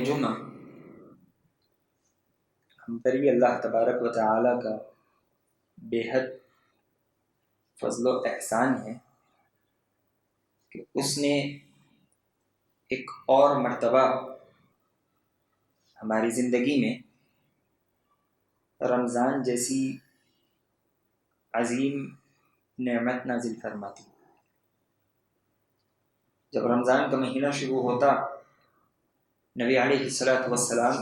جمعہ ہم پر بھی اللہ تبارک و تعالی کا بے حد فضل و احسان ہے کہ اس نے ایک اور مرتبہ ہماری زندگی میں رمضان جیسی عظیم نعمت نازل فرماتی۔ جب رمضان کا مہینہ شروع ہوتا، نبی علیہ الصلوۃ والسلام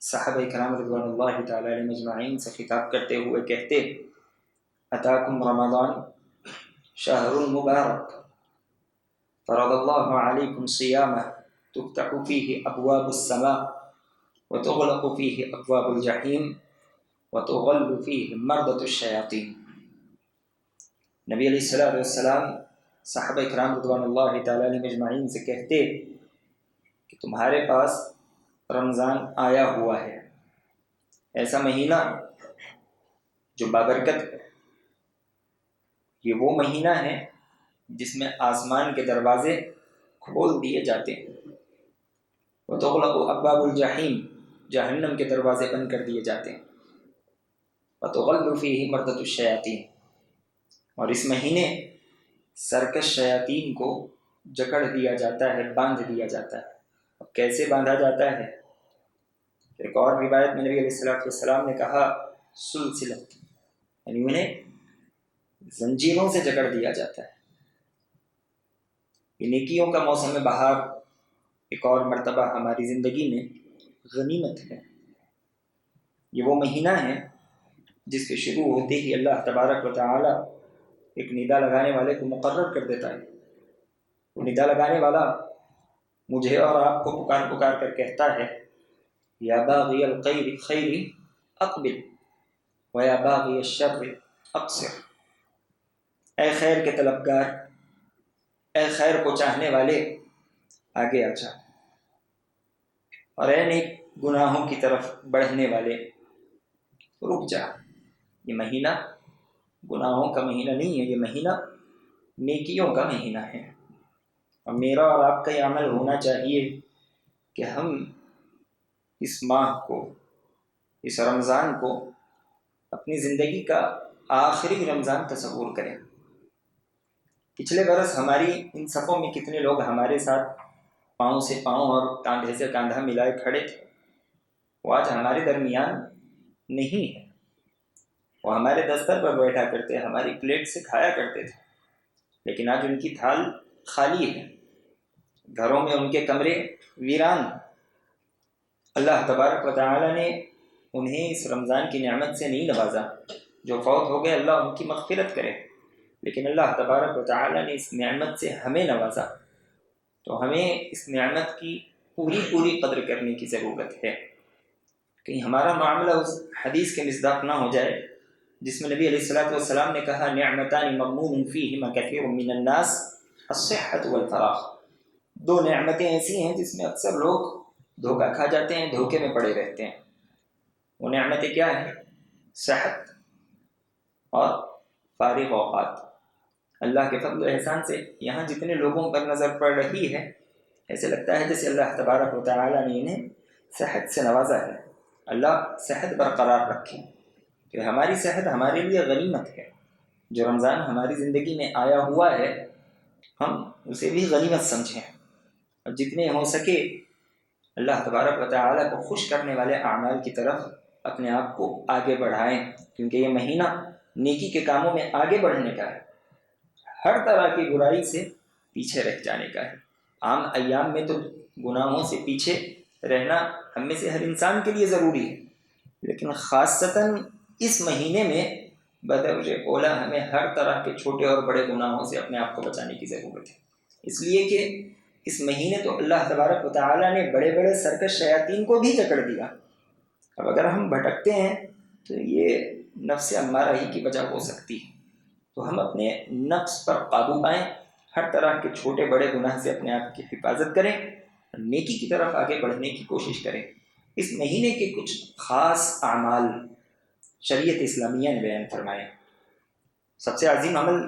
صحابہ کرام رضوان اللہ تعالی علیہم اجمعین سے خطاب کرتے ہوئے کہتے: اتاکم رمضان شہر مبارک فرض اللہ علیکم صیامہ تفتح فیہ ابواب السماء وتغلق فیہ ابواب الجحیم وتغل فیہ مردۃ الشیاطین۔ نبی علیہ الصلوۃ والسلام صحابہ کرام رضوان اللہ تعالی علیہم اجمعین سے کہتے کہ تمہارے پاس رمضان آیا ہوا ہے، ایسا مہینہ جو بابرکت ہے۔ یہ وہ مہینہ ہے جس میں آسمان کے دروازے کھول دیے جاتے ہیں، وتغلق ابواب الجحیم، جہنم کے دروازے بند کر دیے جاتے ہیں، وتغل فیہ مردۃ الشیاطین، اور اس مہینے سرکش شیاطین کو جکڑ دیا جاتا ہے، باندھ دیا جاتا ہے۔ اور کیسے باندھا جاتا ہے؟ ایک اور روایت میں نبی علیہ الصلوۃ والسلام نے کہا سلسلۃ، یعنی انہیں زنجیروں سے جکڑ دیا جاتا ہے۔ یہ نیکیوں کا موسم بہار ایک اور مرتبہ ہماری زندگی میں غنیمت ہے۔ یہ وہ مہینہ ہے جس کے شروع ہوتے ہی اللہ تبارک و تعالی ایک ندا لگانے والے کو مقرر کر دیتا ہے۔ وہ ندا لگانے والا مجھے اور آپ کو پکار پکار کر کہتا ہے: یا باغی الخیر اقبل ویا باغی الشر اقصر۔ اے خیر کے طلبگار، اے خیر کو چاہنے والے، آگے آ جا، اور اے نیک گناہوں کی طرف بڑھنے والے، رک جا۔ یہ مہینہ گناہوں کا مہینہ نہیں ہے، یہ مہینہ نیکیوں کا مہینہ ہے۔ اور میرا اور آپ کا یہ عمل ہونا چاہیے کہ ہم اس ماہ کو، اس رمضان کو اپنی زندگی کا آخری رمضان تصور کریں۔ پچھلے برس ہماری ان صفوں میں کتنے لوگ ہمارے ساتھ پاؤں سے پاؤں اور کاندھے سے کاندھا ملائے کھڑے تھے، وہ آج ہمارے درمیان نہیں ہے۔ وہ ہمارے دستر پر بیٹھا کرتے، ہماری پلیٹ سے کھایا کرتے تھے، لیکن آج ان کی تھال خالی ہے، گھروں میں ان کے کمرے ویران۔ اللہ تبارک و تعالی نے انہیں اس رمضان کی نعمت سے نہیں نوازا۔ جو فوت ہو گئے اللہ ان کی مغفرت کرے، لیکن اللہ تبارک و تعالی نے اس نعمت سے ہمیں نوازا، تو ہمیں اس نعمت کی پوری قدر کرنے کی ضرورت ہے۔ کہیں ہمارا معاملہ اس حدیث کے مصداق نہ ہو جائے جس میں نبی علیہ الصلوۃ والسلام نے کہا: نعمتان مغبون فیہما کثیر من الناس الصحۃ والفراغ۔ دو نعمتیں ایسی ہیں جس میں اکثر لوگ دھوکہ کھا جاتے ہیں، دھوکے میں پڑے رہتے ہیں۔ وہ نعمتیں کیا ہیں؟ صحت اور فارغ اوقات۔ اللہ کے فضل و احسان سے یہاں جتنے لوگوں پر نظر پڑ رہی ہے، ایسے لگتا ہے جیسے اللہ تبارک و تعالی نے انہیں صحت سے نوازا ہے۔ اللہ صحت برقرار رکھے، کہ ہماری صحت ہمارے لیے غنیمت ہے۔ جو رمضان ہماری زندگی میں آیا ہوا ہے، ہم اسے بھی غنیمت سمجھیں، اور جتنے ہو سکے اللہ تبارک و تعالی کو خوش کرنے والے اعمال کی طرف اپنے آپ کو آگے بڑھائیں، کیونکہ یہ مہینہ نیکی کے کاموں میں آگے بڑھنے کا ہے، ہر طرح کی برائی سے پیچھے رہ جانے کا ہے۔ عام ایام میں تو گناہوں سے پیچھے رہنا ہم میں سے ہر انسان کے لیے ضروری ہے، لیکن خاصتاً اس مہینے میں بدوجہ اولا ہمیں ہر طرح کے چھوٹے اور بڑے گناہوں سے اپنے آپ کو بچانے کی ضرورت ہے، اس لیے کہ اس مہینے تو اللہ تبارک و تعالی نے بڑے بڑے سرکش شیاطین کو بھی جکڑ دیا۔ اب اگر ہم بھٹکتے ہیں تو یہ نفس امارہ ہی کی وجہ ہو سکتی ہے، تو ہم اپنے نفس پر قابو پائیں، ہر طرح کے چھوٹے بڑے گناہ سے اپنے آپ کی حفاظت کریں، نیکی کی طرف آگے بڑھنے کی کوشش کریں۔ اس مہینے کے کچھ خاص اعمال شریعت اسلامیہ نے بیان فرمائے۔ سب سے عظیم عمل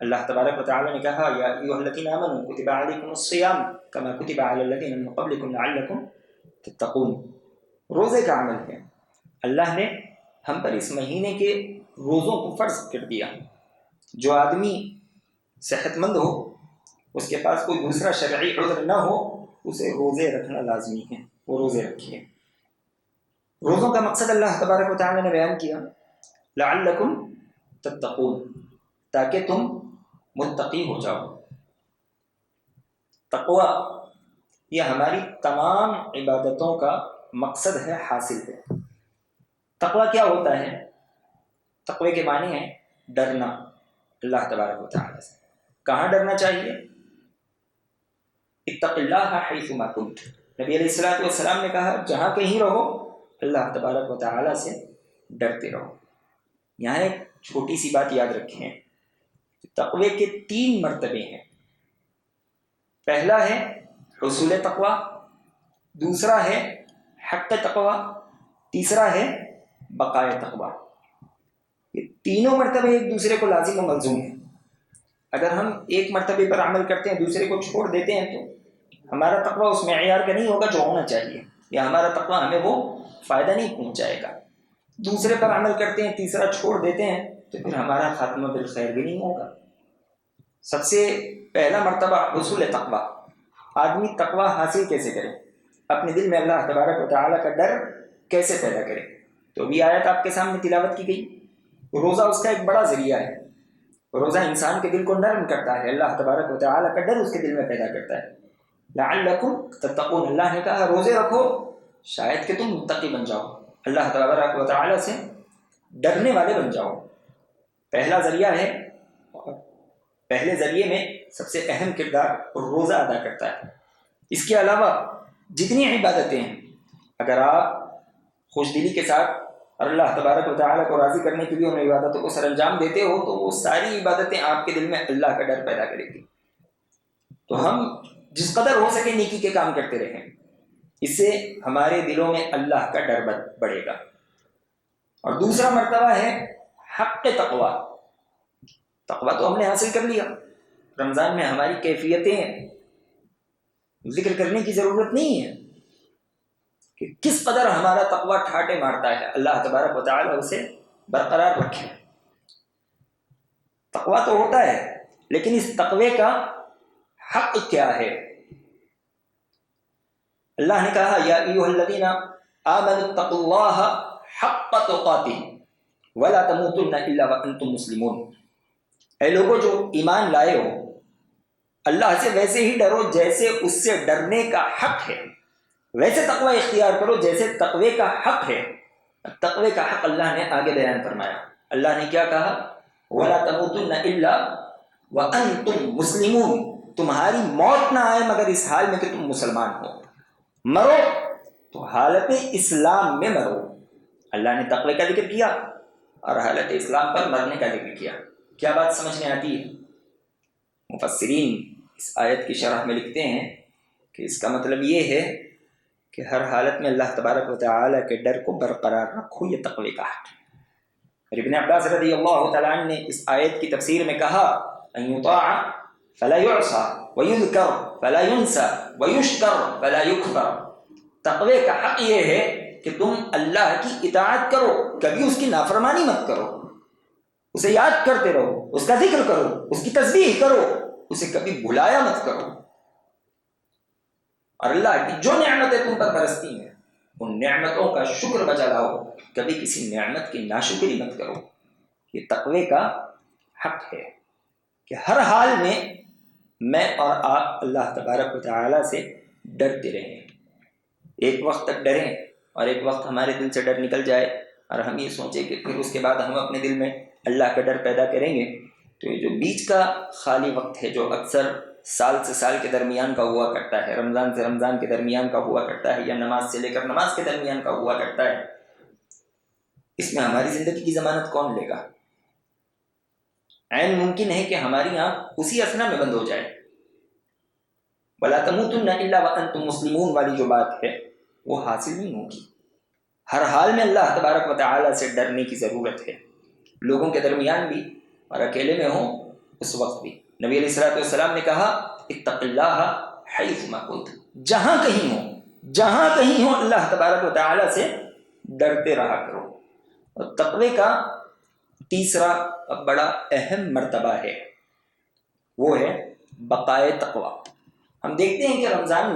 اللہ تبارک و تعالی نے کہا یا ایھا الذین آمنوا کتب علیکم الصیام کما کتب علی الذین من قبلکم لعلکم تتقون. روزے کا عمل ہے. اللہ نے ہم پر اس مہینے کے روزوں کو فرض کر دیا. جو آدمی صحت مند ہو، اس کے پاس کوئی دوسرا شرعی عذر نہ ہو، اسے روزے رکھنا لازمی ہے. وہ روزے رکھیے. روزوں کا مقصد اللہ تبارک و تعالی نے بیان کیا، لعلکم تتقون، تاکہ تم متقی ہو جاؤ. تقوی یہ ہماری تمام عبادتوں کا مقصد ہے، حاصل ہے. تقوی کیا ہوتا ہے؟ تقوی کے معنی ہے ڈرنا اللہ تبارک و تعالی سے. کہاں ڈرنا چاہیے؟ اتق اللہ حیثما کنت. نبی علیہ الصلوۃ والسلام نے کہا جہاں کہیں رہو اللہ تبارک و تعالی سے ڈرتے رہو. یہاں ایک چھوٹی سی بات یاد رکھیں، تقوی کے 3 مرتبے ہیں. پہلا ہے حصول تقوی، دوسرا ہے حق تقوی، تیسرا ہے بقائے تقوی. یہ تینوں مرتبے ایک دوسرے کو لازم و ملزوم ہیں. اگر ہم ایک مرتبے پر عمل کرتے ہیں دوسرے کو چھوڑ دیتے ہیں تو ہمارا تقوی اس معیار کا نہیں ہوگا جو ہونا چاہیے، یا ہمارا تقوی ہمیں وہ فائدہ نہیں پہنچائے گا. دوسرے پر عمل کرتے ہیں تیسرا چھوڑ دیتے ہیں تو پھر ہمارا خاتمہ بالخیر بھی نہیں ہوگا. سب سے پہلا مرتبہ حصول تقوی. آدمی تقوی حاصل کیسے کرے؟ اپنے دل میں اللہ تبارک و تعالیٰ کا ڈر کیسے پیدا کرے؟ تو ابھی آیت آپ کے سامنے تلاوت کی گئی. روزہ اس کا ایک بڑا ذریعہ ہے. روزہ انسان کے دل کو نرم کرتا ہے، اللہ تبارک و تعالیٰ کا ڈر اس کے دل میں پیدا کرتا ہے. لعلکم تتقون، اللہ نے کہا روزے رکھو شاید کہ تم متقی بن جاؤ، اللہ تبارک و تعالیٰ سے ڈرنے والے بن جاؤ. پہلا ذریعہ ہے، پہلے ذریعے میں سب سے اہم کردار روزہ ادا کرتا ہے. اس کے علاوہ جتنی عبادتیں ہیں، اگر آپ خوش دلی کے ساتھ اور اللہ تبارک و تعالیٰ کو راضی کرنے کے لیے ان عبادتوں کو سر انجام دیتے ہو تو وہ ساری عبادتیں آپ کے دل میں اللہ کا ڈر پیدا کرے گی. تو ہم جس قدر ہو سکے نیکی کے کام کرتے رہیں، اس سے ہمارے دلوں میں اللہ کا ڈر بڑھے گا. اور دوسرا مرتبہ ہے حق تقوی. تقوی تو ہم نے حاصل کر لیا. رمضان میں ہماری کیفیتیں ذکر کرنے کی ضرورت نہیں ہے کہ کس قدر ہمارا تقوی ٹھاٹے مارتا ہے. اللہ تبارک و تعالیٰ اسے برقرار رکھے. تقوی تو ہوتا ہے، لیکن اس تقوی کا حق کیا ہے؟ اللہ نے کہا یا ایھا الذین آمنوا اتقوا اللہ حق تقاتہ ولا تموتن الا وانتم مسلمون. اے لوگوں جو ایمان لائے ہو، اللہ سے ویسے ہی ڈرو جیسے اس سے ڈرنے کا حق ہے. ویسے تقوی اختیار کرو جیسے تقوی کا حق ہے. تقوی کا حق اللہ نے آگے بیان فرمایا. اللہ نے کیا کہا؟ وَلَا تَمُوتُنَّ إِلَّا وَأَنْتُمْ مُسْلِمُونَ. تمہاری موت نہ آئے مگر اس حال میں کہ تم مسلمان ہو. مرو تو حالت اسلام میں مرو. اللہ نے تقوی کا ذکر کیا اور حالت اسلام پر مرنے کا ذکر کیا. کیا بات سمجھ میں آتی ہے؟ مفسرین اس آیت کی شرح میں لکھتے ہیں کہ اس کا مطلب یہ ہے کہ ہر حالت میں اللہ تبارک و تعالیٰ کے ڈر کو برقرار رکھو. یہ تقوی کا حق ہے. ابن عباس رضی اللہ تعالیٰ عنہ نے اس آیت کی تفسیر میں کہا ان یطاع فلا یعصى ویذکر فلا ینسى ویشکر فلا یکفر. تقوی کا حق یہ ہے کہ تم اللہ کی اطاعت کرو، کبھی اس کی نافرمانی مت کرو، اسے یاد کرتے رہو، اس کا ذکر کرو، اس کی تسبیح کرو، اسے کبھی بھلایا مت کرو. اور اللہ کی جو نعمتیں تم پر برستی ہیں ان نعمتوں کا شکر بجا لاؤ، کبھی کسی نعمت کی ناشکری مت کرو. یہ تقوی کا حق ہے کہ ہر حال میں میں اور آپ اللہ تبارک و تعالیٰ سے ڈرتے رہیں. ایک وقت تک ڈریں اور ایک وقت ہمارے دل سے ڈر نکل جائے اور ہم یہ سوچیں کہ پھر اس کے بعد ہم اپنے دل میں اللہ کا ڈر پیدا کریں گے. تو یہ جو بیچ کا خالی وقت ہے جو اکثر سال سے سال کے درمیان کا ہوا کرتا ہے، رمضان سے رمضان کے درمیان کا ہوا کرتا ہے، یا نماز سے لے کر نماز کے درمیان کا ہوا کرتا ہے، اس میں ہماری زندگی کی ضمانت کون لے گا؟ عین ممکن ہے کہ ہماری آنکھ اسی اثنا میں بند ہو جائے. وَلَا تَمُوتُنَّ إِلَّا وَأَنْتُمْ مُسْلِمُونَ والی جو بات ہے وہ حاصل نہیں ہوگی. ہر حال میں اللہ تبارک و تعالیٰ سے ڈرنے کی ضرورت ہے. لوگوں کے درمیان بھی اور اکیلے میں ہوں اس وقت بھی نبی علیہ الصلوۃ والسلام نے کہا اتق اللہ حیث ما کنت، جہاں کہیں ہو اللہ تبارک و تعالی سے ڈرتے رہا کرو۔ اور تقوی کا تیسرا بڑا اہم مرتبہ ہے، وہ ہے بقائے تقوی۔ ہم دیکھتے ہیں کہ رمضان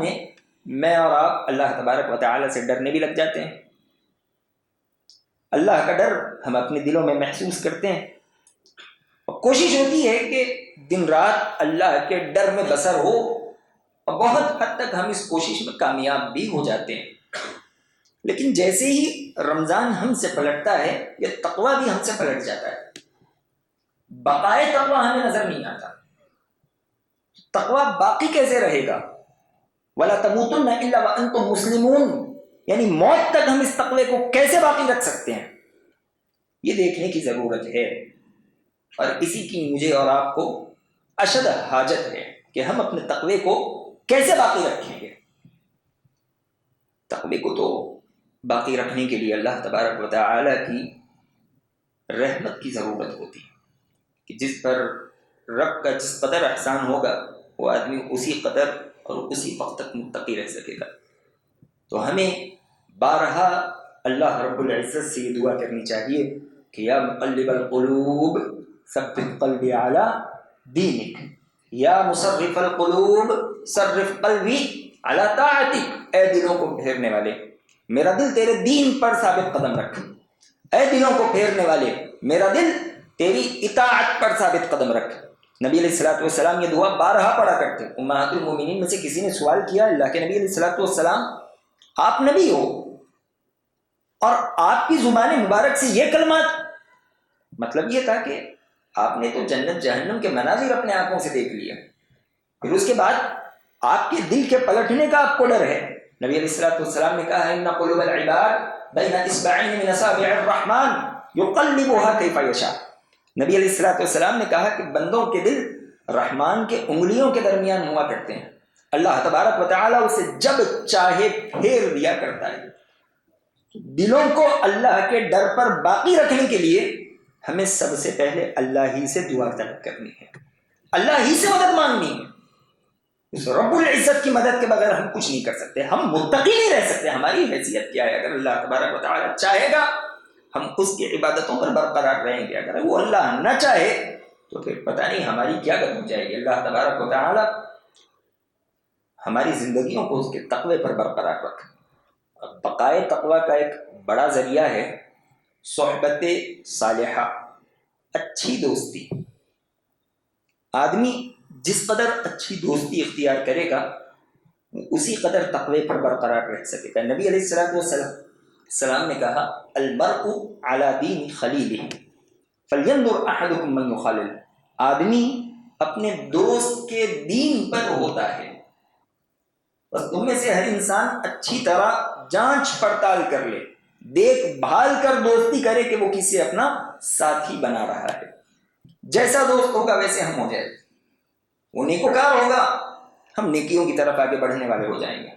میں اور آپ اللہ تبارک و تعالی سے ڈرنے بھی لگ جاتے ہیں۔ اللہ کا ڈر ہم اپنے دلوں میں محسوس کرتے ہیں، اور کوشش ہوتی ہے کہ دن رات اللہ کے ڈر میں بسر ہو، اور بہت حد تک ہم اس کوشش میں کامیاب بھی ہو جاتے ہیں۔ لیکن جیسے ہی رمضان ہم سے پلٹتا ہے، یہ تقوی بھی ہم سے پلٹ جاتا ہے، بقائے تقوی ہمیں نظر نہیں آتا۔ تقوی باقی کیسے رہے گا؟ وَلَا تَمُوتُنَّ إِلَّا وَأَنْتُمْ مُسْلِمُونَ، یعنی موت تک ہم اس تقوی کو کیسے باقی رکھ سکتے ہیں، یہ دیکھنے کی ضرورت ہے۔ اور اسی کی مجھے اور آپ کو اشد حاجت ہے کہ ہم اپنے تقوی کو کیسے باقی رکھیں گے۔ تقوی کو تو باقی رکھنے کے لیے اللہ تبارک و تعالی کی رحمت کی ضرورت ہوتی ہے، کہ جس پر رب کا جس قدر احسان ہوگا وہ آدمی اسی قدر اور اسی وقت تک متقی رہ سکے گا۔ تو ہمیں بارہا اللہ رب العزت سے یہ دعا کرنی چاہیے کہ یا مقلب القلوب ثبت قلبی علی دینک، یا مصرف القلوب صرف قلبی علی طاعتک، اے دلوں کو پھیرنے والے میرا دل تیرے دین پر ثابت قدم رکھ، اے دلوں کو پھیرنے والے میرا دل تیری اطاعت پر ثابت قدم رکھ۔ نبی علیہ الصلوۃ والسلام یہ دعا بارہا پڑھا کرتے۔ امہات المومنین میں سے کسی نے سوال کیا، اللہ کے نبی علیہ الصلوۃ والسلام آپ نبی ہو اور آپ کی زبان مبارک سے یہ کلمات، مطلب یہ تھا کہ آپ نے تو جنت جہنم کے مناظر اپنے آنکھوں سے دیکھ لیا، پھر اس کے بعد آپ کے دل کے پلٹنے کا آپ کو ڈر ہے۔ نبی علیہ الصلوۃ والسلام نے کہا ان قلوب العباد بین اصبعین من اصابع الرحمن یقلبها کیف یشاء۔ نبی علیہ الصلوۃ والسلام نے کہا کہ بندوں کے دل رحمان کے انگلیوں کے درمیان ہوا کرتے ہیں، اللہ تبارک و تعالیٰ اسے جب چاہے پھیر دیا کرتا ہے۔ دلوں کو اللہ کے ڈر پر باقی رکھنے کے لیے ہمیں سب سے پہلے اللہ ہی سے دعا طلب کرنی ہے، اللہ ہی سے مدد مانگنی ہے۔ اس رب العزت کی مدد کے بغیر ہم کچھ نہیں کر سکتے، ہم متقی نہیں رہ سکتے۔ ہماری حیثیت کیا ہے؟ اگر اللہ تبارک و تعالیٰ چاہے گا ہم اس کی عبادتوں پر برقرار رہیں گے، اگر وہ اللہ نہ چاہے تو پھر پتہ نہیں ہماری کیا گت ہو جائے گی۔ اللہ تبارک و تعالیٰ ہماری زندگیوں کو اس کے تقوی پر برقرار رکھے۔ بقائے تقوی کا ایک بڑا ذریعہ ہے صحبت صالحہ، اچھی دوستی۔ آدمی جس قدر اچھی دوستی اختیار کرے گا اسی قدر تقوی پر برقرار رہ سکے گا۔ نبی علیہ السلام نے کہا المرء علی دین خلیلہ فلینظر احدکم من یخالل، آدمی اپنے دوست کے دین پر ہوتا ہے، بس تم میں سے ہر انسان اچھی طرح جانچ پڑتال کر لے، دیکھ بھال کر دوستی کرے کہ وہ کسی اپنا ساتھی بنا رہا ہے۔ جیسا دوست ہوگا ویسے ہم ہو جائے، وہ نیکوکار ہوگا ہم نیکیوں کی طرف آگے بڑھنے والے ہو جائیں گے،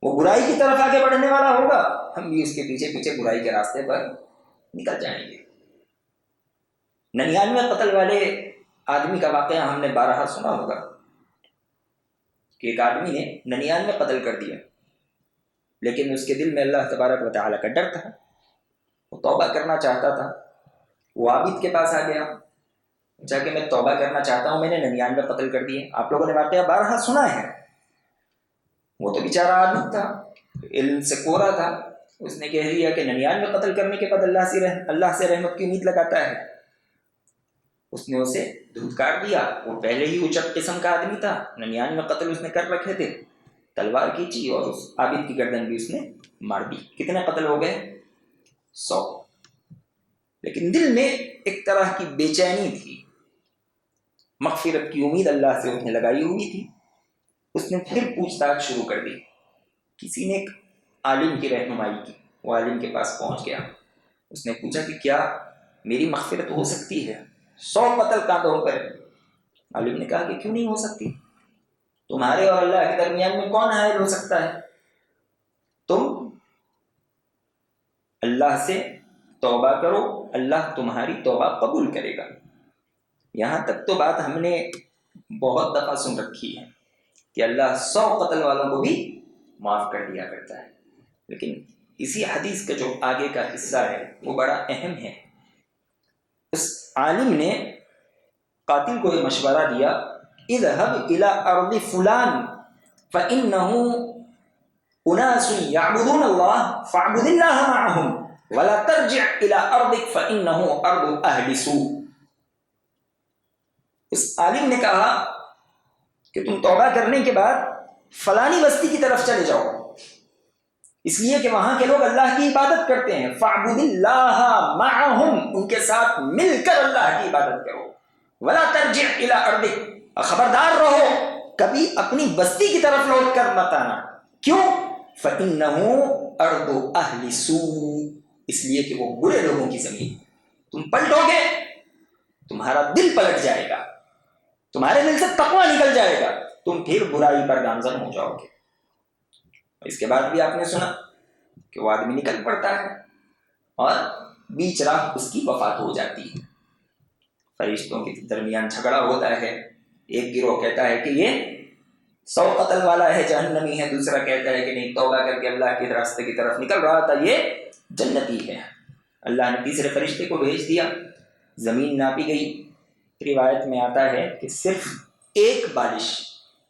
وہ برائی کی طرف آگے بڑھنے والا ہوگا ہم بھی اس کے پیچھے پیچھے برائی کے راستے پر نکل جائیں گے۔ 99 قتل والے آدمی کا واقعہ ہم نے بارہا سنا ہوگا کہ ایک آدمی نے 99 قتل کر دیا، لیکن اس کے دل میں اللہ تبارک و تعالیٰ کا ڈر تھا، وہ توبہ کرنا چاہتا تھا۔ وہ عابد کے پاس آ گیا، جا کہ میں توبہ کرنا چاہتا ہوں، میں نے 99 قتل کر دیے۔ آپ لوگوں نے واقعہ بارہا سنا ہے۔ وہ تو بیچارہ عابد تھا، علم سے کورا تھا، اس نے کہہ دیا کہ 99 قتل کرنے کے بعد اللہ سے رحمت کی امید لگاتا ہے۔ اس نے اسے دھتکار دیا، وہ پہلے ہی اچٹ قسم کا آدمی تھا، 99 قتل اس نے کر رکھے تھے، تلوار کھینچی اور اس عابد کی گردن بھی اس نے مار دی۔ کتنے قتل ہو گئے؟ 100۔ لیکن دل میں ایک طرح کی بے چینی تھی، مغفرت کی امید اللہ سے اس نے لگائی ہوئی تھی۔ اس نے پھر پوچھ تاچھ شروع کر دی، کسی نے ایک عالم کی رہنمائی کی، وہ عالم کے پاس پہنچ گیا، اس نے پوچھا کہ کیا میری مغفرت ہو سکتی ہے 100 قتل کانٹوں پر؟ عالم نے کہا کہ کیوں نہیں ہو سکتی، تمہارے اور اللہ کے درمیان میں کون حائل ہو سکتا ہے؟ تم اللہ سے توبہ کرو، اللہ تمہاری توبہ قبول کرے گا۔ یہاں تک تو بات ہم نے بہت دفعہ سن رکھی ہے کہ اللہ 100 قتل والوں کو بھی معاف کر دیا کرتا ہے، لیکن اسی حدیث کا جو آگے کا حصہ ہے وہ بڑا اہم ہے۔ اس عالم نے قاتل کو یہ مشورہ دیا، اذهب الى ارض فلان فانه اناس يعبدون الله فاعبد الله معهم ولا ترجع الى ارضك فانه ارض اهل سوء۔ اس عالم نے کہا کہ تم توبہ کرنے کے بعد فلانی بستی کی طرف چلے جاؤ، اس لیے کہ وہاں کے لوگ اللہ کی عبادت کرتے ہیں، فاعبد اللہ معہم، ان کے ساتھ مل کر اللہ کی عبادت کرو، ولا ترجع الی ارضک، خبردار رہو کبھی اپنی بستی کی طرف لوٹ کر مت آنا۔ کیوں؟ فإنہ ارض اہل سوء، اس لیے کہ وہ برے لوگوں کی زمین، تم پلٹو گے تمہارا دل پلٹ جائے گا، تمہارے دل سے تقوی نکل جائے گا، تم پھر برائی پر گامزن ہو جاؤ گے۔ اس کے بعد بھی آپ نے سنا کہ وہ آدمی نکل پڑتا ہے اور بیچ راہ اس کی وفات ہو جاتی ہے۔ فرشتوں کے درمیان جھگڑا ہوتا ہے، ایک گروہ کہتا ہے کہ یہ 100 قتل والا ہے، جہنمی ہے، دوسرا کہتا ہے کہ نہیں، توبہ کر کے اللہ کے راستے کی طرف نکل رہا تھا، یہ جنتی ہے۔ اللہ نے تیسرے فرشتے کو بھیج دیا، زمین ناپی گئی، روایت میں آتا ہے کہ صرف ایک بالش،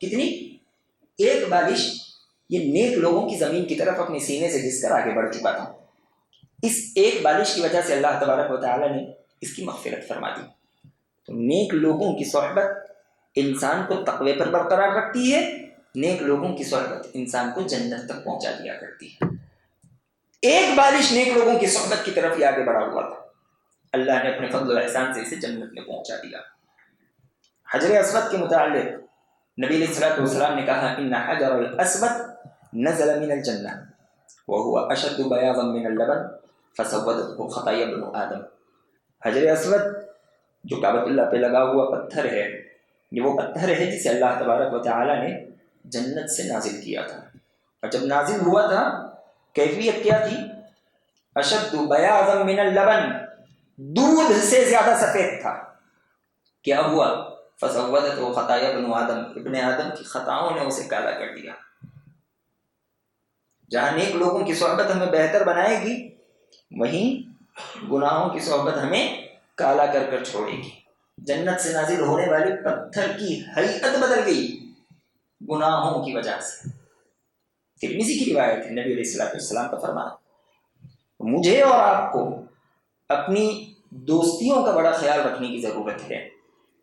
کتنی؟ ایک بالش یہ نیک لوگوں کی زمین کی طرف اپنے سینے سے گھس کر آگے بڑھ چکا تھا۔ اس ایک بالش کی وجہ سے اللہ تبارک و تعالی نے اس کی مغفرت فرما دی۔ تو نیک لوگوں کی صحبت انسان کو تقوی پر برقرار رکھتی ہے، نیک لوگوں کی صحبت انسان کو جنت تک پہنچا دیا کرتی ہے۔ ایک بالش نیک لوگوں کی صحبت کی طرف ہی آگے بڑھا ہوا تھا، اللہ نے اپنے فضل و احسان سے اسے جنت میں پہنچا دیا۔ حجر اسود کے متعلق نبی علیہ الصلوۃ والسلام نے کہا، ان حجر الاسود نزل من الجنہ وهو اشد بیاضا من اللبن فسودته خطایا بن آدم۔ حجر اسود جو کعبۃ اللہ پہ لگا ہوا پتھر ہے، یہ وہ پتھر ہے جسے اللہ تبارک و تعالی نے جنت سے نازل کیا تھا، اور جب نازل ہوا تھا کیفیت کیا تھی؟ اشد بیاضا من اللبن، دودھ سے زیادہ سفید تھا۔ کیا ہوا؟ فسودته خطایا ابن آدم، ابن آدم کی خطاؤں نے اسے کالا کر دیا۔ جہاں نیک لوگوں کی صحبت ہمیں بہتر بنائے گی، وہیں گناہوں کی صحبت ہمیں کالا کر کر چھوڑے گی۔ جنت سے نازل ہونے والی پتھر کی ہیئت بدل گئی گناہوں کی وجہ سے۔ ترمذی کی روایت ہے، نبی علیہ السلام کا فرمان، مجھے اور آپ کو اپنی دوستیوں کا بڑا خیال رکھنے کی ضرورت ہے۔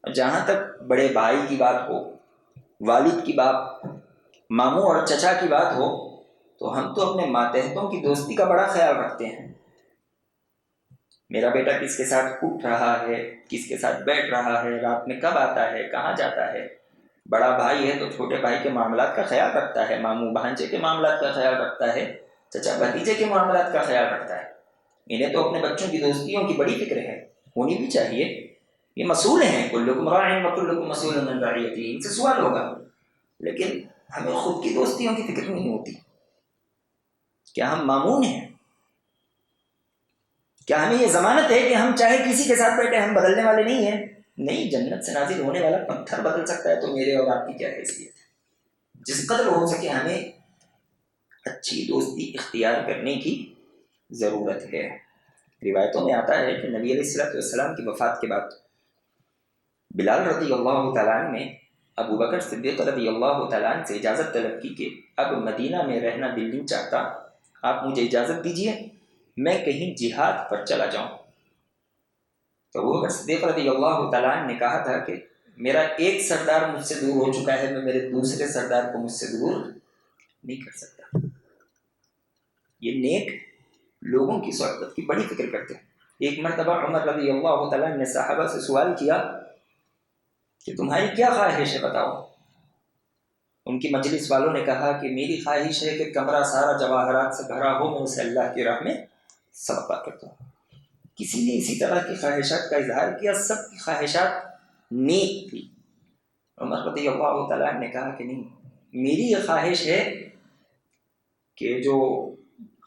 جہاں تک بڑے بھائی کی بات ہو، والد کی بات، ماموں اور چچا کی بات ہو، تو ہم تو اپنے ماتحتوں کی دوستی کا بڑا خیال رکھتے ہیں۔ میرا بیٹا کس کے ساتھ اٹھ رہا ہے، کس کے ساتھ بیٹھ رہا ہے، رات میں کب آتا ہے، کہاں جاتا ہے۔ بڑا بھائی ہے تو چھوٹے بھائی کے معاملات کا خیال رکھتا ہے، ماموں بھانجے کے معاملات کا خیال رکھتا ہے، چچا بھتیجے کے معاملات کا خیال رکھتا ہے۔ انہیں تو اپنے بچوں کی دوستیوں کی بڑی فکر ہے، ہونی بھی چاہیے۔ یہ مسئول ہیں، کلکم راع وکلکم مسئول عن رعیتہ، ان سے سوال ہوگا، لیکن ہمیں خود کی دوستیوں کی فکر نہیں ہوتی۔ کیا ہم مامون ہیں؟ کیا ہمیں یہ ضمانت ہے کہ ہم چاہے کسی کے ساتھ بیٹھے ہم بدلنے والے نہیں ہیں؟ نہیں، جنت سے نازل ہونے والا پتھر بدل سکتا ہے تو میرے اور آپ کی کیا حیثیت ہے؟ جس قدر ہو سکے ہمیں اچھی دوستی اختیار کرنے کی ضرورت ہے۔ روایتوں میں آتا ہے کہ نبی علیہ السلام کی وفات کے بعد بلال رضی اللہ تعالیٰ عنہ نے ابو بکر صدیق رضی اللہ تعالیٰ عنہ سے اجازت طلب کی کہ اب مدینہ میں رہنا دل نہیں چاہتا، آپ مجھے اجازت دیجیے میں کہیں جہاد پر چلا جاؤں۔ تو ابو بکر صدیق رضی اللہ تعالیٰ عنہ نے کہا تھا کہ میرا ایک سردار مجھ سے دور ہو چکا ہے، میں میرے دوسرے سردار کو مجھ سے دور نہیں کر سکتا۔ یہ نیک لوگوں کی صحبت کی بڑی فکر کرتے ہیں۔ ایک مرتبہ عمر رضی اللہ تعالیٰ عنہ نے صحابہ سے سوال کیا کہ تمہاری کیا خواہش ہے بتاؤ۔ ان کی مجلس والوں نے کہا کہ میری خواہش ہے کہ کمرہ سارا جواہرات سے بھرا ہو، میں اسے اللہ کی راہ میں صدقہ کرتا ہوں۔ کسی نے اسی طرح کی خواہشات کا اظہار کیا، سب کی خواہشات نیک تھی۔ عمر رضی اللہ تعالیٰ نے کہا کہ نہیں، میری یہ خواہش ہے کہ جو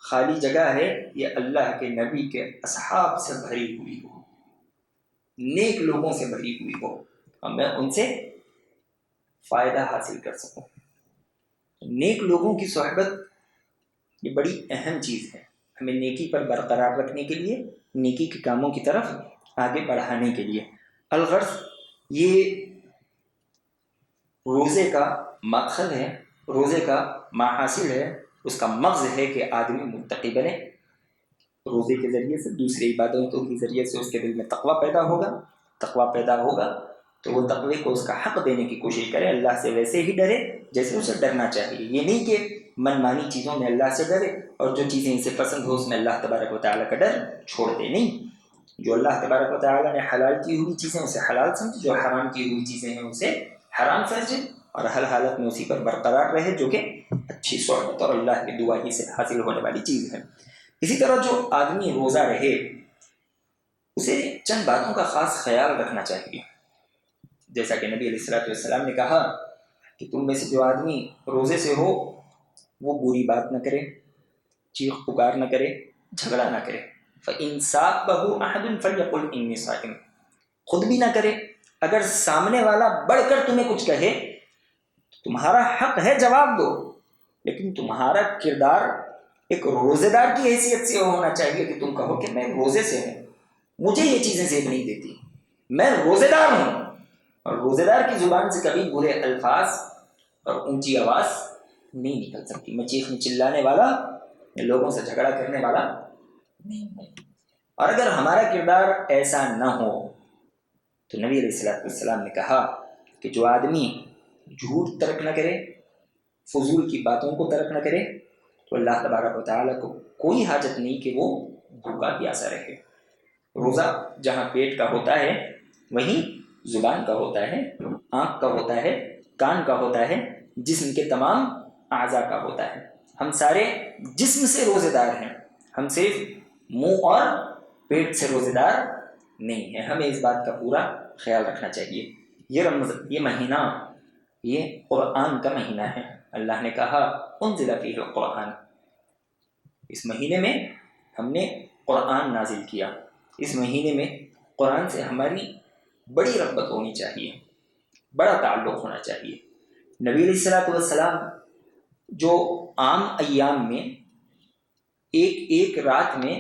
خالی جگہ ہے یہ اللہ کے نبی کے اصحاب سے بھری ہوئی ہو۔ نیک لوگوں سے بھری ہوئی ہو اور میں ان سے فائدہ حاصل کر سکوں۔ نیک لوگوں کی صحبت یہ بڑی اہم چیز ہے ہمیں نیکی پر برقرار رکھنے کے لیے، نیکی کے کاموں کی طرف آگے بڑھانے کے لیے۔ الغرض یہ روزے کا مقصد ہے، روزے کا محاصل ہے، اس کا مغز ہے کہ آدمی متقی بنے۔ روزے کے ذریعے سے، دوسری عبادتوں کے ذریعے سے اس کے دل میں تقویٰ پیدا ہوگا، تقویٰ پیدا ہوگا تو وہ تقوی کو اس کا حق دینے کی کوشش کرے، اللہ سے ویسے ہی ڈرے جیسے اسے ڈرنا چاہیے۔ یہ نہیں کہ من مانی چیزوں میں اللہ سے ڈرے اور جو چیزیں اسے پسند ہو اس میں اللہ تبارک و تعالیٰ کا ڈر چھوڑ دے، نہیں۔ جو اللہ تبارک و تعالیٰ نے حلال کی ہوئی چیزیں اسے حلال سمجھے، جو حرام کی ہوئی چیزیں ہیں اسے حرام سمجھے، اور ہر حالت میں اسی پر برقرار رہے، جو کہ اچھی صحبت اور اللہ کی دعا ہی سے حاصل ہونے والی چیز ہے۔ اسی طرح جو آدمی روزہ رہے اسے چند باتوں کا خاص خیال رکھنا چاہیے، جیسا کہ نبی علیہ السلام نے کہا کہ تم میں سے جو آدمی روزے سے ہو وہ بری بات نہ کرے، چیخ پکار نہ کرے، جھگڑا نہ کرے۔ فَإِن صَابَهُ أَحَدٌ فَلْيَقُلْ إِنِّي صَائِمٌ، خود بھی نہ کرے، اگر سامنے والا بڑھ کر تمہیں کچھ کہے تمہارا حق ہے جواب دو، لیکن تمہارا کردار ایک روزے دار کی حیثیت سے ہونا چاہیے کہ تم کہو کہ میں روزے سے ہوں، مجھے یہ چیزیں زیب نہیں دیتی، میں روزے دار ہوں۔ اور روزے دار کی زبان سے کبھی برے الفاظ اور اونچی آواز نہیں نکل سکتی۔ میں چیخنے چلانے والا، میں لوگوں سے جھگڑا کرنے والا نہیں ہوں۔ اور اگر ہمارا کردار ایسا نہ ہو تو نبی علیہ السلام نے کہا کہ جو آدمی جھوٹ ترک نہ کرے، فضول کی باتوں کو ترک نہ کرے، تو اللہ تبارک و تعالیٰ کو کوئی حاجت نہیں کہ وہ بھوکا پیاسا رہے۔ روزہ جہاں پیٹ کا ہوتا ہے وہیں زبان کا ہوتا ہے، آنکھ کا ہوتا ہے، کان کا ہوتا ہے، جسم کے تمام اعضاء کا ہوتا ہے۔ ہم سارے جسم سے روزے دار ہیں، ہم صرف منہ اور پیٹ سے روزے دار نہیں ہیں۔ ہمیں اس بات کا پورا خیال رکھنا چاہیے۔ یہ مہینہ یہ قرآن کا مہینہ ہے۔ اللہ نے کہا انزل فیہ القرآن، اس مہینے میں ہم نے قرآن نازل کیا۔ اس مہینے میں قرآن سے ہماری بڑی رغبت ہونی چاہیے، بڑا تعلق ہونا چاہیے۔ نبی علیہ السلام جو عام ایام میں ایک رات میں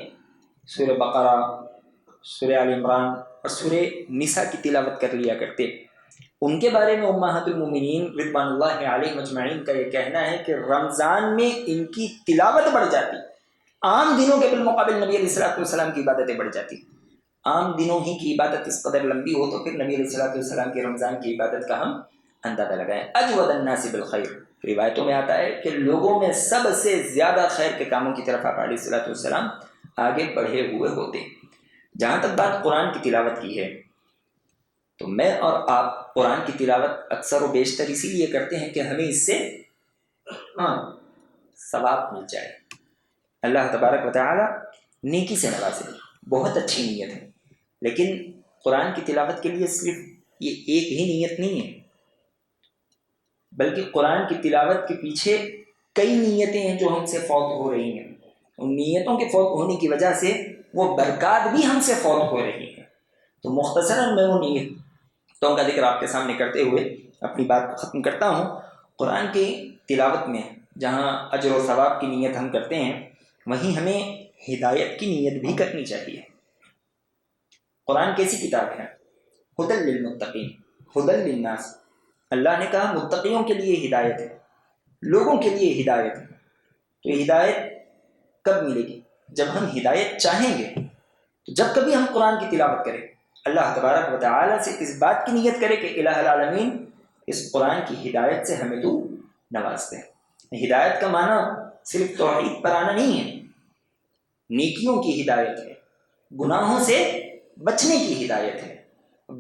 سورہ بقرہ، سورہ آل عمران اور سورہ نساء کی تلاوت کر لیا کرتے، ان کے بارے میں امہات المومنین رضوان اللہ علیہم اجمعین کا یہ کہنا ہے کہ رمضان میں ان کی تلاوت بڑھ جاتی، عام دنوں کے بالمقابل نبی علیہ السلام کی عبادتیں بڑھ جاتی۔ عام دنوں ہی کی عبادت اس قدر لمبی ہو تو پھر نبی علیہ السلام کی رمضان کی عبادت کا ہم اندازہ لگائیں۔ اجود الناس بالخیر، روایتوں میں آتا ہے کہ لوگوں میں سب سے زیادہ خیر کے کاموں کی طرف آپ علیہ السلام آگے بڑھے ہوئے ہوتے۔ جہاں تک بات قرآن کی تلاوت کی ہے تو میں اور آپ قرآن کی تلاوت اکثر و بیشتر اسی لیے کرتے ہیں کہ ہمیں اس سے ثواب مل جائے، اللہ تبارک و تعالی نیکی سے نوازے۔ بہت اچھی نیت ہے، لیکن قرآن کی تلاوت کے لیے صرف یہ ایک ہی نیت نہیں ہے، بلکہ قرآن کی تلاوت کے پیچھے کئی نیتیں ہیں جو ہم سے فوت ہو رہی ہیں۔ ان نیتوں کے فوت ہونے کی وجہ سے وہ برکات بھی ہم سے فوت ہو رہی ہیں۔ تو مختصراً میں وہ نیتوں کا ذکر آپ کے سامنے کرتے ہوئے اپنی بات کو ختم کرتا ہوں۔ قرآن کی تلاوت میں جہاں اجر و ثواب کی نیت ہم کرتے ہیں، وہیں ہمیں ہدایت کی نیت بھی کرنی چاہیے۔ قرآن کیسی کتاب ہے؟ ہدی للمتقین، ہدی للناس۔ اللہ نے کہا متقیوں کے لیے ہدایت ہے، لوگوں کے لیے ہدایت ہے۔ تو یہ ہدایت کب ملے گی؟ جب ہم ہدایت چاہیں گے۔ تو جب کبھی ہم قرآن کی تلاوت کریں، اللہ تبارک و تعالیٰ سے اس بات کی نیت کرے کہ الہ العالمین اس قرآن کی ہدایت سے ہمیں تو نواز دے۔ ہدایت کا معنی صرف توحید پر آنا نہیں ہے، نیکیوں کی ہدایت ہے، گناہوں سے بچنے کی ہدایت ہے،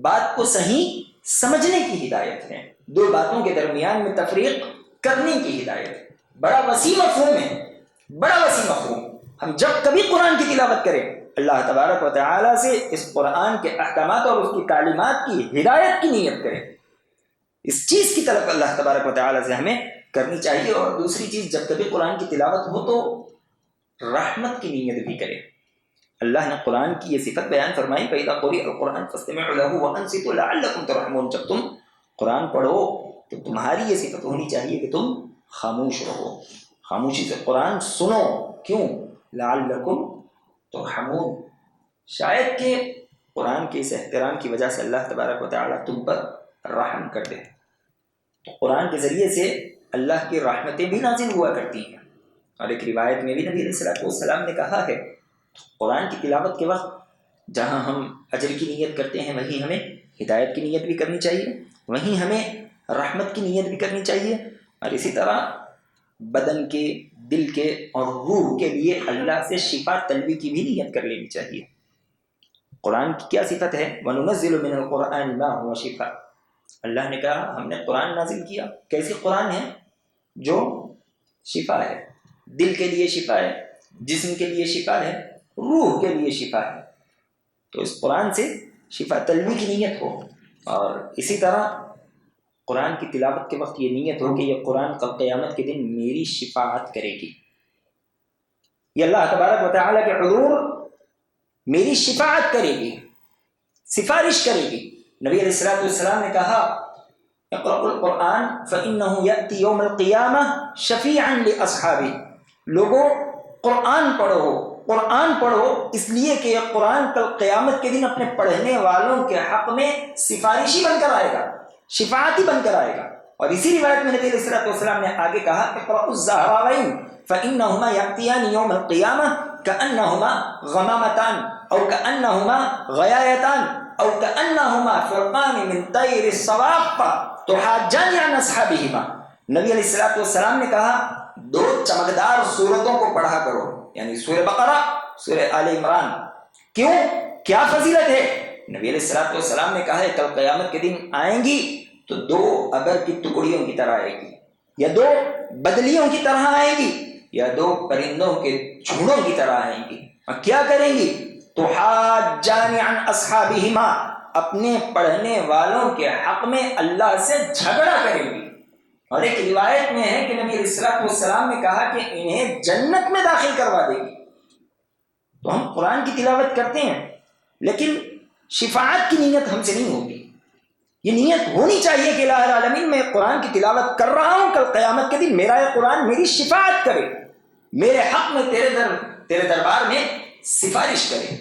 بات کو صحیح سمجھنے کی ہدایت ہے، دو باتوں کے درمیان میں تفریق کرنے کی ہدایت ہے۔ بڑا وسیع مفہوم ہے، بڑا وسیع مفہوم۔ ہم جب کبھی قرآن کی تلاوت کریں، اللہ تبارک و تعالیٰ سے اس قرآن کے احکامات اور اس کی تعلیمات کی ہدایت کی نیت کریں۔ اس چیز کی طرف اللہ تبارک و تعالیٰ سے ہمیں کرنی چاہیے۔ اور دوسری چیز، جب کبھی قرآن کی تلاوت ہو تو رحمت کی نیت بھی کریں، اللہ نے قرآن کی یہ صفت بیان فرمائی، فَإِذَا قُرِئَ الْقُرْآنُ فَاسْتَمِعُوا لَهُ وَأَنصِتُوا لَعَلَّكُمْ تُرْحَمُونَ، جب تم قرآن پڑھو تو تمہاری یہ صفت ہونی چاہیے کہ تم خاموش رہو، خاموشی سے قرآن سنو. کیوں؟ لَعَلَّكُمْ تُرْحَمُونَ، شاید کہ قرآن کے اس احترام کی وجہ سے اللہ تبارک و تعالیٰ تم پر رحم کر دے. تو قرآن کے ذریعے سے اللہ کی رحمتیں بھی نازل ہوا کرتی ہیں. اور ایک روایت میں بھی نبی علیہ السلام نے کہا ہے قرآن کی تلاوت کے وقت جہاں ہم اجر کی نیت کرتے ہیں وہیں ہمیں ہدایت کی نیت بھی کرنی چاہیے، وہیں ہمیں رحمت کی نیت بھی کرنی چاہیے، اور اسی طرح بدن کے، دل کے اور روح کے لیے اللہ سے شفا طلبی کی بھی نیت کر لینی چاہیے. قرآن کی کیا صفت ہے؟ وَنُنَزِّلُ مِنَ الْقُرْآنِ مَا هُوَ شِفَاءٌ، اللہ نے کہا ہم نے قرآن نازل کیا. کیسی قرآن ہے؟ جو شفا ہے، دل کے لیے شفا ہے، جسم کے لیے شفا ہے، روح کے لیے شفا ہے. تو اس قرآن سے شفا طلبی کی نیت ہو، اور اسی طرح قرآن کی تلاوت کے وقت یہ نیت ہو کہ یہ قرآن کل قیامت کے دن میری شفاعت کرے گی، یہ اللہ تبارک و تعالیٰ کے حضور میری شفاعت کرے گی، سفارش کرے گی. نبی علیہ السلام نے کہا اقرأوا القرآن فإنه يأتي يوم القيامة شفيعا لأصحابه، لوگوں قرآن پڑھو، قرآن پڑھو اس لیے کہ یہ قرآن کل قیامت کے دن اپنے پڑھنے والوں کے حق میں سفارشی بن کر آئے گا، شفاعتی بن کر آئے گا. اور اسی روایت میں نبی علیہ السلام نے آگے کہا اقرأوا الزهراوين فإنهما يأتيان يوم القيامة كأنهما غمامتان أو كأنهما غيايتان أو كأنهما فرقان من طير الصواف تحاجان عن أصحابهما. نبی علیہ السلام نے کہا دو چمکدار سورتوں کو پڑھا کرو، یعنی سورہ بقرہ، سورہ آل عمران. کیوں؟ کیا فضیلت ہے؟ نبی علیہ السلام نے کہا ہے کل قیامت کے دن آئیں گی تو دو ابر کی ٹکڑیوں کی طرح آئے گی، یا دو بدلیوں کی طرح آئے گی، یا دو پرندوں کے جھنڈوں کی طرح آئیں گی. اور کیا کریں گی؟ تحاجان عن اصحابہما، اپنے پڑھنے والوں کے حق میں اللہ سے جھگڑا کریں گی. اور ایک روایت میں ہے کہ نبی علیہ السلام نے کہا کہ انہیں جنت میں داخل کروا دے گی. تو ہم قرآن کی تلاوت کرتے ہیں لیکن شفاعت کی نیت ہم سے نہیں ہوگی. یہ نیت ہونی چاہیے کہ الہ العالمین میں قرآن کی تلاوت کر رہا ہوں، کل قیامت کے دن میرا یہ قرآن میری شفاعت کرے، میرے حق میں تیرے دربار میں سفارش کرے.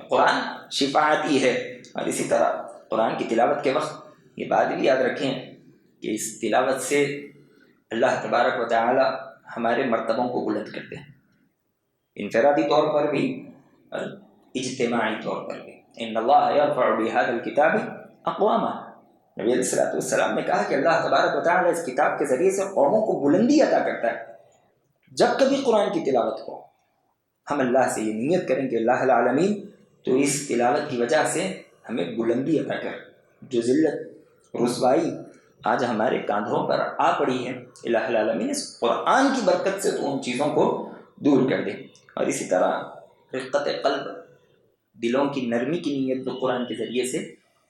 قرآن شفاعتی ہے. اور اسی طرح قرآن کی تلاوت کے وقت یہ بات بھی یاد رکھیں کہ اس تلاوت سے اللہ تبارک و تعالی ہمارے مرتبوں کو بلند کرتے ہیں، انفرادی طور پر بھی اور اجتماعی طور پر بھی. ان اللہ یرفع بہذا الکتاب اقواما، نبی علیہ السلام نے کہا کہ اللہ تبارک و تعالی اس کتاب کے ذریعے سے قوموں کو بلندی عطا کرتا ہے. جب کبھی قرآن کی تلاوت ہو ہم اللہ سے یہ نیت کریں کہ اللہ العالمین تو اس تلاوت کی وجہ سے ہمیں بلندی عطا کر. جو ذلت رسوائی آج ہمارے کاندھوں پر آ پڑی ہے، الہ العالمین اس قرآن کی برکت سے تو ان چیزوں کو دور کر دے. اور اسی طرح رقت قلب، دلوں کی نرمی کی نیت تو قرآن کے ذریعے سے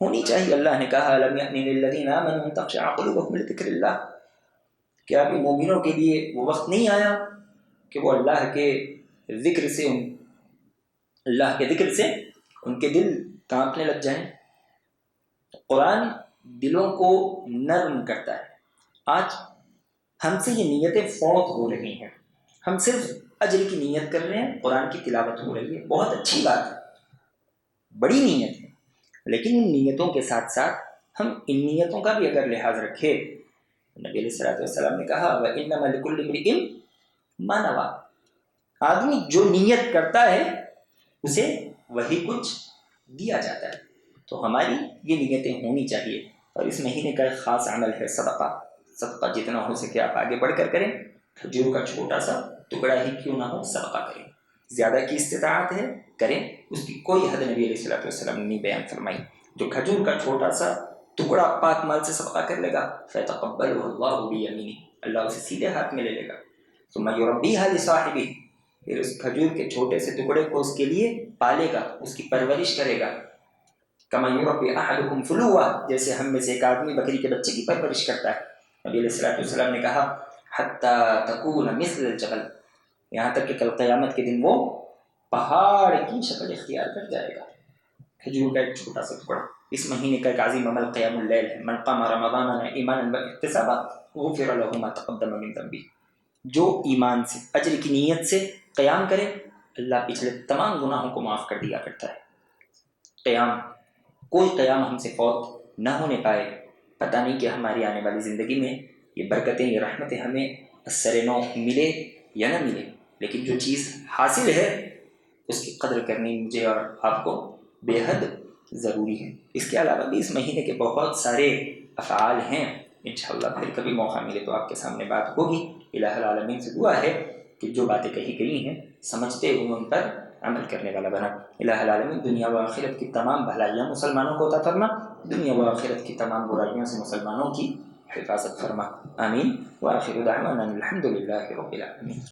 ہونی چاہیے. اللہ نے کہا الم یأن للذین آمنوا ان تخشع قلوبهم لذکر اللہ، کیا ابھی مومنوں کے لیے وہ وقت نہیں آیا کہ وہ اللہ کے ذکر سے ان کے دل کانپنے لگ جائیں. قرآن دلوں کو نرم کرتا ہے. آج ہم سے یہ نیتیں فوت ہو رہی ہیں، ہم صرف اجر کی نیت کر رہے ہیں، قرآن کی تلاوت ہو رہی ہے، بہت اچھی بات ہے، بڑی نیت ہے، لیکن ان نیتوں کے ساتھ ساتھ ہم ان نیتوں کا بھی اگر لحاظ رکھے. نبی علیہ السلام نے کہا وَإِنَّمَا لِكُلِّ امْرِئٍ مَا نَوَىٰ، آدمی جو نیت کرتا ہے اسے وہی کچھ دیا جاتا ہے. تو ہماری یہ نیتیں ہونی چاہیے. اور اس مہینے کا ایک خاص عمل ہے صدقہ جتنا ہو سکے آپ آگے بڑھ کر کریں. کھجور کا چھوٹا سا ٹکڑا ہی کیوں نہ ہو صدقہ کریں، زیادہ کی استطاعت ہے کریں، اس کی کوئی حد نبی علیہ السلام نے نہیں بیان فرمائی. جو کھجور کا چھوٹا سا ٹکڑا پاک مال سے صدقہ کر لے گا فَيَتَقَبَّلُهُ اللَّهُ بِيَمِينِهِ، اللہ اسے سیدھے ہاتھ میں لے لے گا. ثُمَّ يُرَبِّيهَا لِصَاحِبِهِ، پھر اس کھجور کے چھوٹے سے ٹکڑے کو اس کے لیے پالے گا، اس کی پرورش کرے گا. كَمَا يُرَبِّي أَحَدُكُمْ فُلُوًّا، جیسے ہم میں سے ایک آدمی بکری کے بچے کی پرورش کرتا ہے. نبی علیہ السلام نے کہا حَتَّى تَكُونَ مِثْلَ الْجَبَلِ، یہاں تک کہ کل قیامت کے دن وہ پہاڑ کی شکل اختیار کر جائے گا. کھجور کا ایک چھوٹا سا ٹکڑا. اس مہینے کا ایک عظیم عمل قیام اللیل ہے. من قام رمضان ایمانا واحتسابا غفر له ما تقدم من ذنبه. جو ایمان سے اجر کی نیت سے قیام کرے اللہ پچھلے تمام گناہوں کو معاف کر دیا کرتا ہے. قیام، کوئی قیام ہم سے فوت نہ ہونے پائے. پتہ نہیں کہ ہماری آنے والی زندگی میں یہ برکتیں، یہ رحمتیں ہمیں اثر نو ملے یا نہ ملے، لیکن جو چیز حاصل ہے اس کی قدر کرنی مجھے اور آپ کو بے حد ضروری ہے. اس کے علاوہ بھی اس مہینے کے بہت سارے افعال ہیں. انشاءاللہ پھر کبھی موقع ملے تو آپ کے سامنے بات ہوگی. الہ العالمین سے دعا ہے کہ جو باتیں کہی گئی ہیں سمجھتے ہوئے ان پر عمل کرنے والا بنا. الہ العالمین دنیا و آخرت کی تمام بھلائیاں مسلمانوں کو عطا فرما، دنیا و آخرت کی تمام برائیوں سے مسلمانوں کی حفاظت فرما. آمین. وآخر دعوانا الحمد للہ رب العالمین.